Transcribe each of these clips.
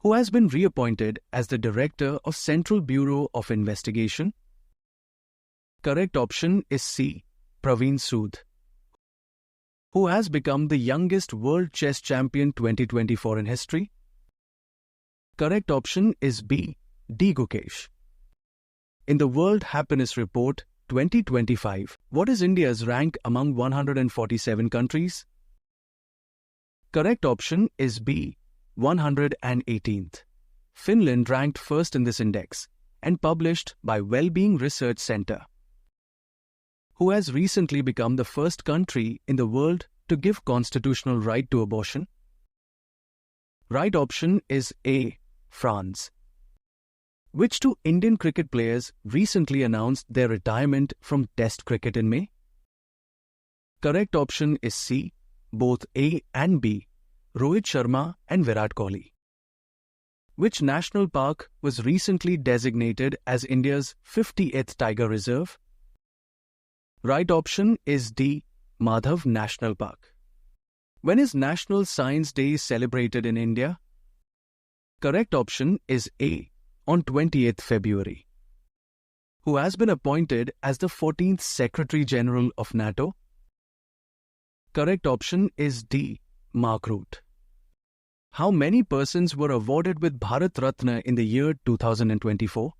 Who has been reappointed as the Director of Central Bureau of Investigation? Correct option is C. Praveen Sood. Who has become the youngest World Chess Champion 2024 in history? Correct option is B. D. Gukesh. In the World Happiness Report 2025, what is India's rank among 147 countries? Correct option is B. 118th. Finland ranked first in this index and published by Wellbeing Research Center. Who has recently become the first country in the world to give constitutional right to abortion? Right option is A. France. Which two Indian cricket players recently announced their retirement from Test cricket in May? Correct option is C. Both A and B. Rohit Sharma and Virat Kohli. Which national park was recently designated as India's 50th Tiger Reserve? Right option is D. Madhav National Park. When is National Science Day celebrated in India? Correct option is A. On 20th February. Who has been appointed as the 14th Secretary General of NATO? Correct option is D. Mark Rutte. How many persons were awarded with Bharat Ratna in the year 2024?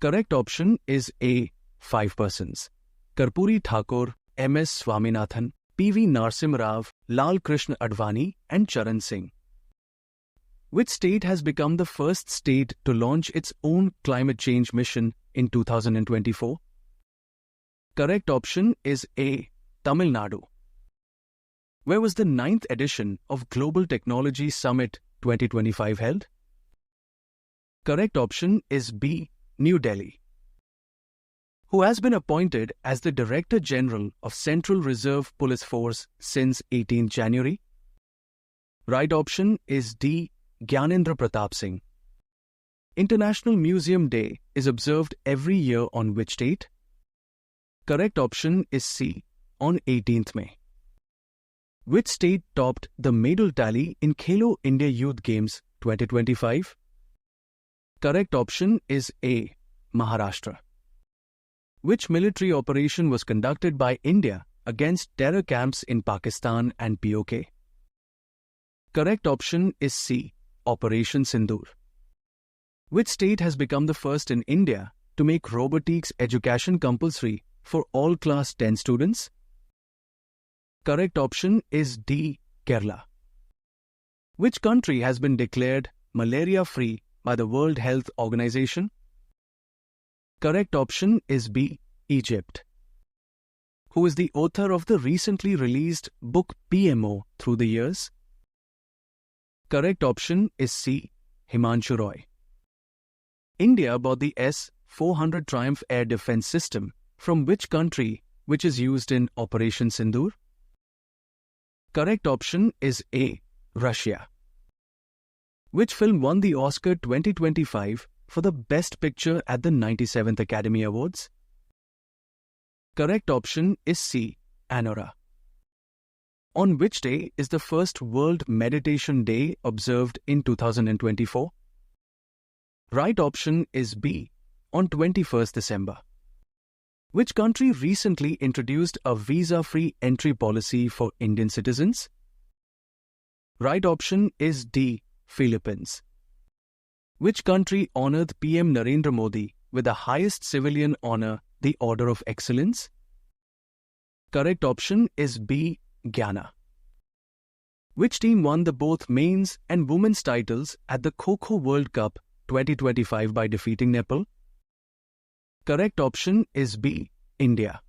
Correct option is A. 5 persons. Karpuri Thakur, M.S. Swaminathan, P.V. Narasimha Rao, Lal Krishna Advani and Charan Singh. Which state has become the first state to launch its own climate change mission in 2024? Correct option is A. Tamil Nadu. Where was the 9th edition of Global Technology Summit 2025 held? Correct option is B. New Delhi. Who has been appointed as the Director General of Central Reserve Police Force since 18 January? Right option is D. Gyanendra Pratap Singh. International Museum Day is observed every year on which date? Correct option is C. On 18th May. Which state topped the medal tally in Khelo India Youth Games 2025? Correct option is A. Maharashtra. Which military operation was conducted by India against terror camps in Pakistan and POK? Correct option is C. Operation Sindoor. Which state has become the first in India to make robotics education compulsory for all class 10 students? Correct option is D. Kerala. Which country has been declared malaria-free by the World Health Organization? Correct option is B. Egypt. Who is the author of the recently released book PMO Through the Years? Correct option is C. Himanshu Roy. India bought the S-400 Triumph air defense system from which country, which is used in Operation Sindoor? Correct option is A. Russia. Which film won the Oscar 2025 for the Best Picture at the 97th Academy Awards? Correct option is C. Anora. On which day is the first World Meditation Day observed in 2024? Right option is B. On 21st December. Which country recently introduced a visa-free entry policy for Indian citizens? Right option is D. Philippines. Which country honored PM Narendra Modi with the highest civilian honor, the Order of Excellence? Correct option is B. Ghana. Which team won the both men's and women's titles at the Kho-Kho World Cup 2025 by defeating Nepal? Correct option is B. India.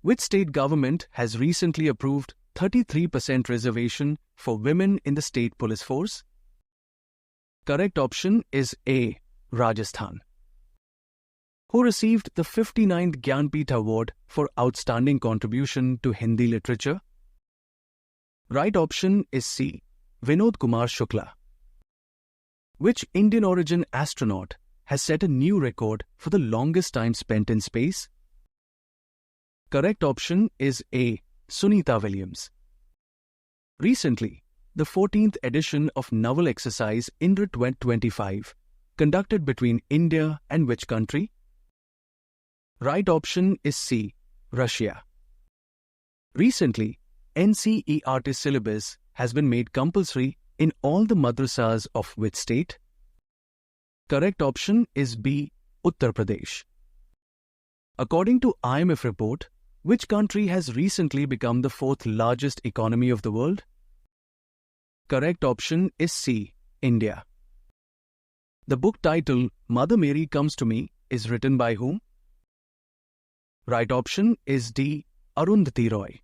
Which state government has recently approved 33% reservation for women in the state police force? Correct option is A. Rajasthan. Who received the 59th Gyanpith Award for Outstanding Contribution to Hindi Literature? Right option is C. Vinod Kumar Shukla. Which Indian origin astronaut has set a new record for the longest time spent in space? Correct option is A. Sunita Williams. Recently, the 14th edition of Naval Exercise Indra 2025, conducted between India and which country? Right option is C, Russia. Recently, NCERT syllabus has been made compulsory in all the madrasas of which state? Correct option is B, Uttar Pradesh. According to IMF report, which country has recently become the fourth largest economy of the world? Correct option is C, India. The book title Mother Mary Comes to Me is written by whom? Right option is D, Arundhati Roy.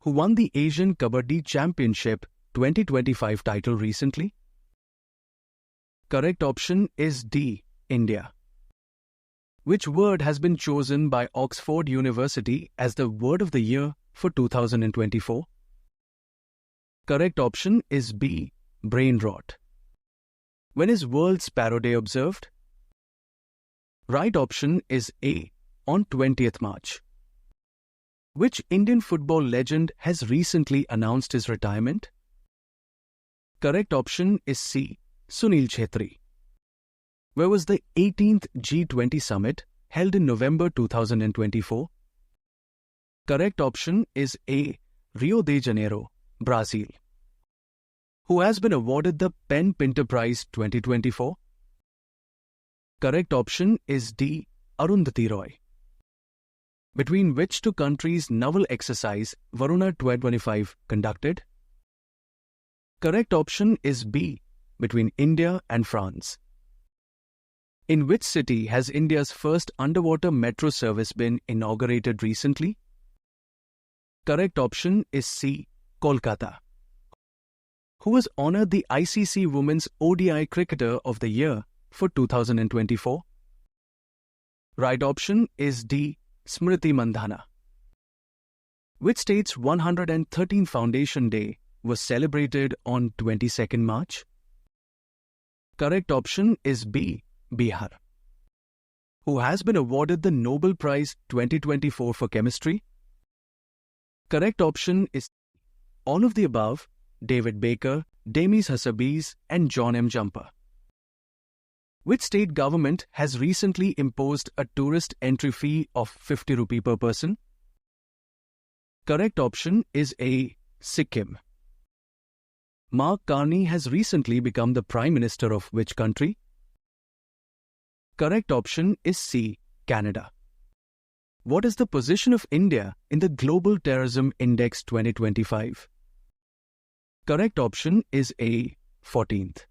Who won the Asian Kabaddi Championship 2025 title recently? Correct option is D, India. Which word has been chosen by Oxford University as the Word of the Year for 2024? Correct option is B, brain rot. When is World Sparrow Day observed? Right option is A, on 20th March. Which Indian football legend has recently announced his retirement? Correct option is C, Sunil Chhetri. Where was the 18th G20 summit held in November 2024? Correct option is A, Rio de Janeiro, Brazil. Who has been awarded the Pen Pinter Prize 2024? Correct option is D, Arundhati Roy. Between which two countries naval exercise Varuna 2025 conducted? Correct option is B, between India and France. In which city has India's first underwater metro service been inaugurated recently? Correct option is C, Kolkata. Who was honored the ICC Women's ODI Cricketer of the Year for 2024? Right option is D, Smriti Mandhana. Which state's 113th Foundation Day was celebrated on 22nd March? Correct option is B, Bihar. Who has been awarded the Nobel Prize 2024 for chemistry? Correct option is all of the above, David Baker, Demis Hassabis, and John M. Jumper. Which state government has recently imposed a tourist entry fee of 50 rupee per person? Correct option is A, Sikkim. Mark Carney has recently become the Prime Minister of which country? Correct option is C, Canada. What is the position of India in the Global Terrorism Index 2025? Correct option is A, 14th.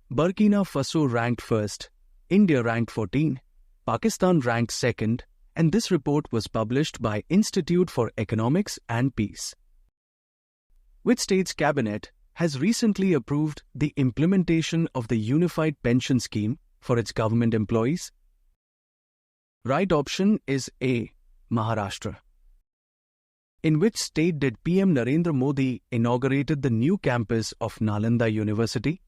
Burkina Faso ranked 1st, India ranked 14, Pakistan ranked 2nd, and this report was published by Institute for Economics and Peace. Which state's cabinet has recently approved the implementation of the Unified Pension Scheme for its government employees? Right option is A, Maharashtra. In which state did PM Narendra Modi inaugurated the new campus of Nalanda University?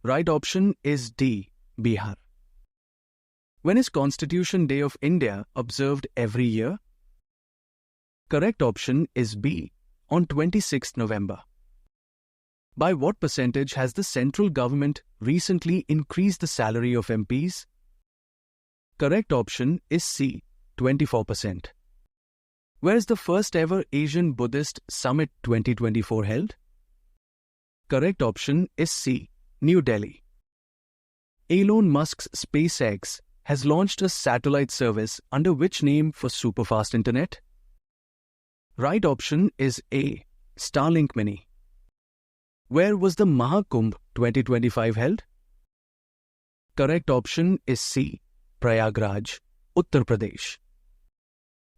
Right option is D, Bihar. When is Constitution Day of India observed every year? Correct option is B, on 26th November. By what percentage has the central government recently increased the salary of MPs? Correct option is C, 24%. Where is the first ever Asian Buddhist Summit 2024 held? Correct option is C, New Delhi. Elon Musk's SpaceX has launched a satellite service under which name for superfast internet? Right option is A, Starlink Mini. Where was the Mahakumbh 2025 held? Correct option is C, Prayagraj, Uttar Pradesh.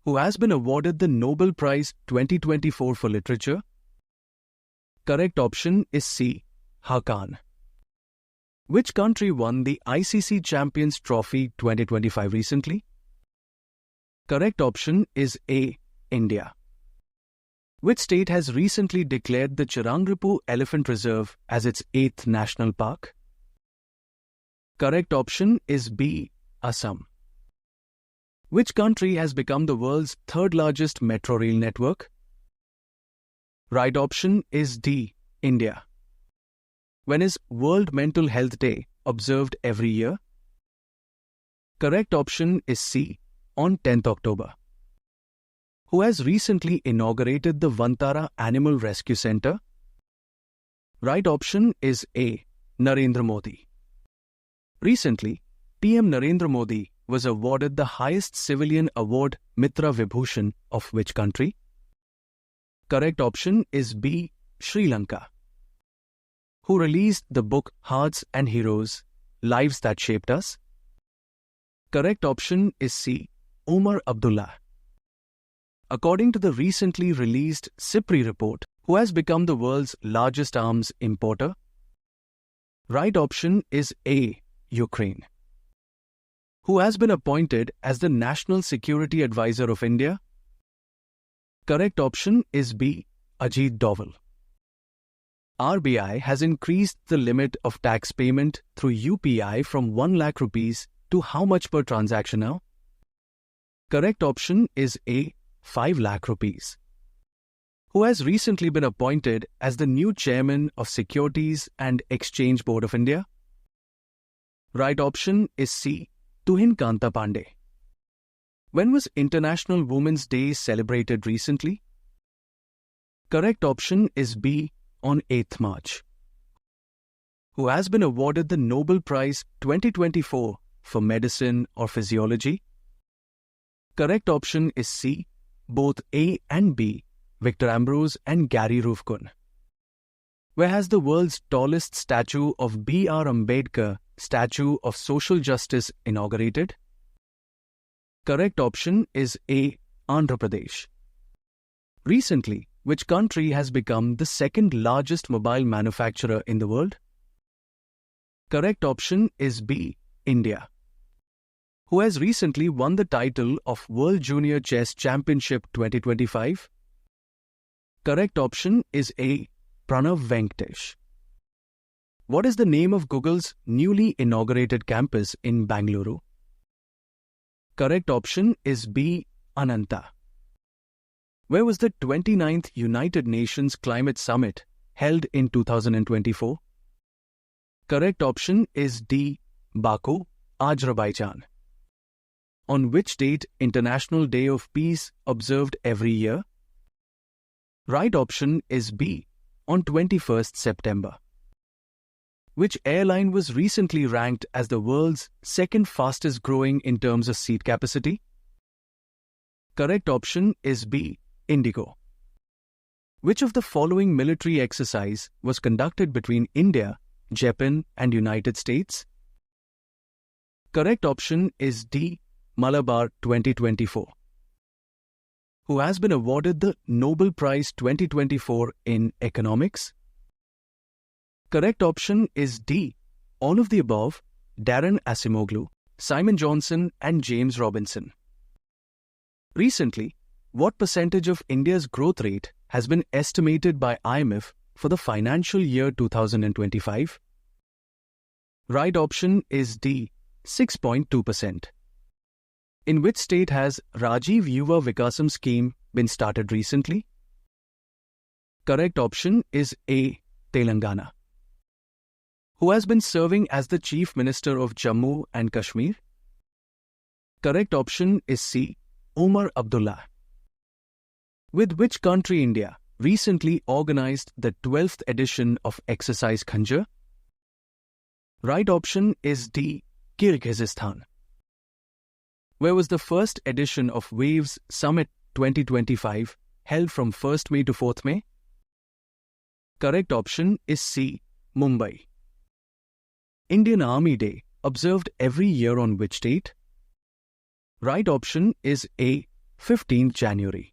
Who has been awarded the Nobel Prize 2024 for Literature? Correct option is C, Hakan. Which country won the ICC Champions Trophy 2025 recently? Correct option is A, India. Which state has recently declared the Chirangripu Elephant Reserve as its 8th national park? Correct option is B, Assam. Which country has become the world's third largest metro rail network? Right option is D. India. When is World Mental Health Day observed every year? Correct option is C. On 10th October. Who has recently inaugurated the Vantara Animal Rescue Center? Right option is A. Narendra Modi. Recently, PM Narendra Modi was awarded the highest civilian award Mitra Vibhushan of which country? Correct option is B. Sri Lanka. Who released the book Hearts and Heroes, Lives That Shaped Us? Correct option is C. Omar Abdullah. According to the recently released SIPRI report, who has become the world's largest arms importer? Right option is A. Ukraine. Who has been appointed as the National Security Advisor of India? Correct option is B. Ajit Doval. RBI has increased the limit of tax payment through UPI from 1 lakh rupees to how much per transaction now? Correct option is A. 5 lakh rupees. Who has recently been appointed as the new chairman of Securities and Exchange Board of India? Right option is C. Tuhin Kanta Pandey. When was International Women's Day celebrated recently? Correct option is B. On 8th March. Who has been awarded the Nobel Prize 2024 for medicine or physiology? Correct option is C. Both A and B. Victor Ambrose and Gary Ruvkun. Where has the world's tallest statue of B.R. Ambedkar, Statue of Social Justice, inaugurated? Correct option is A. Andhra Pradesh. Recently, which country has become the second largest mobile manufacturer in the world? Correct option is B. India. Who has recently won the title of World Junior Chess Championship 2025? Correct option is A. Pranav Venkatesh. What is the name of Google's newly inaugurated campus in Bangalore? Correct option is B. Ananta. Where was the 29th United Nations Climate Summit held in 2024? Correct option is D. Baku, Azerbaijan. On which date International Day of Peace observed every year? Right option is B. On 21st September. Which airline was recently ranked as the world's second fastest growing in terms of seat capacity? Correct option is B. Indigo. Which of the following military exercise was conducted between India, Japan and United States? Correct option is D. Malabar 2024. Who has been awarded the Nobel Prize 2024 in Economics? Correct option is D. All of the above, Darren Acemoglu, Simon Johnson and James Robinson. Recently, what percentage of India's growth rate has been estimated by IMF for the financial year 2025? Right option is D. 6.2%. In which state has Rajiv Yuva Vikasam scheme been started recently? Correct option is A. Telangana. Who has been serving as the Chief Minister of Jammu and Kashmir? Correct option is C. Omar Abdullah. With which country India recently organized the 12th edition of Exercise Khanjar? Right option is D. Kyrgyzstan. Where was the first edition of Waves Summit 2025 held from 1st May to 4th May? Correct option is C. Mumbai. Indian Army Day observed every year on which date? Right option is A. 15th January.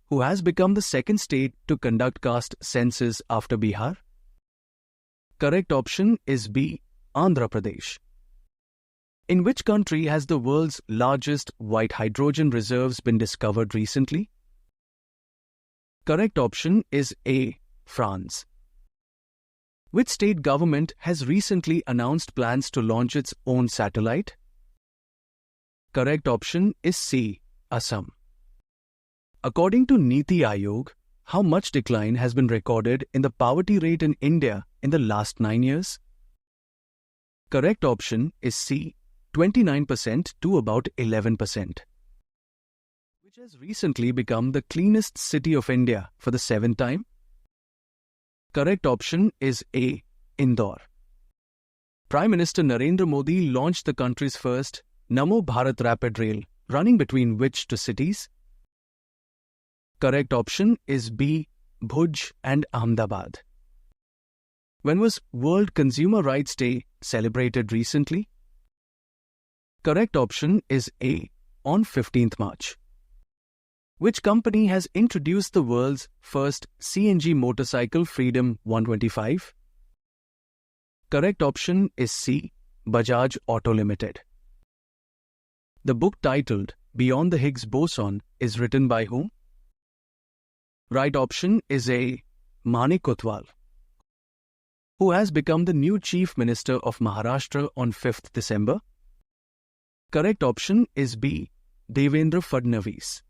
Who has become the second state to conduct caste census after Bihar? Correct option is B. Andhra Pradesh. In which country has the world's largest white hydrogen reserves been discovered recently? Correct option is A. France. Which state government has recently announced plans to launch its own satellite? Correct option is C. Assam. According to Niti Aayog, how much decline has been recorded in the poverty rate in India in the last 9 years? Correct option is C, 29% to about 11%. Which has recently become the cleanest city of India for the 7th time? Correct option is A, Indore. Prime Minister Narendra Modi launched the country's first Namo Bharat Rapid Rail, running between which two cities? Correct option is B, Bhuj and Ahmedabad. When was World Consumer Rights Day celebrated recently? Correct option is A, on 15th March. Which company has introduced the world's first CNG motorcycle Freedom 125? Correct option is C, Bajaj Auto Limited. The book titled Beyond the Higgs Boson is written by whom? Right option is A, Manik Kotwal. Who has become the new Chief Minister of Maharashtra on 5th December? Correct option is B, Devendra Fadnavis.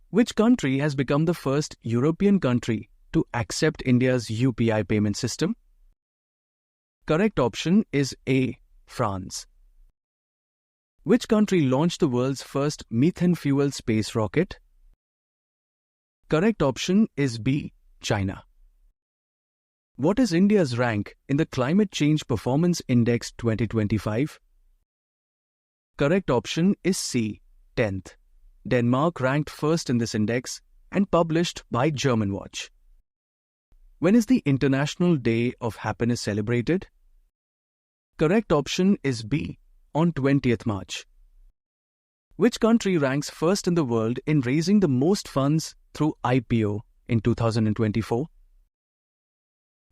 Which country has become the first European country to accept India's UPI payment system? Correct option is A, France. Which country launched the world's first methane fuel space rocket? Correct option is B, China. What is India's rank in the Climate Change Performance Index 2025? Correct option is C, 10th. Denmark ranked first in this index and published by Germanwatch. When is the International Day of Happiness celebrated? Correct option is B, on 20th March. Which country ranks first in the world in raising the most funds through IPO in 2024?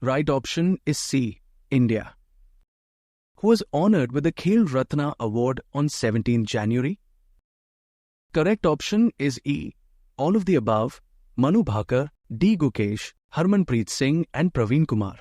Right option is C, India. Who was honored with the Khel Ratna Award on 17th January? Correct option is E, all of the above, Manu Bhakar, D. Gukesh, Harmanpreet Singh and Praveen Kumar.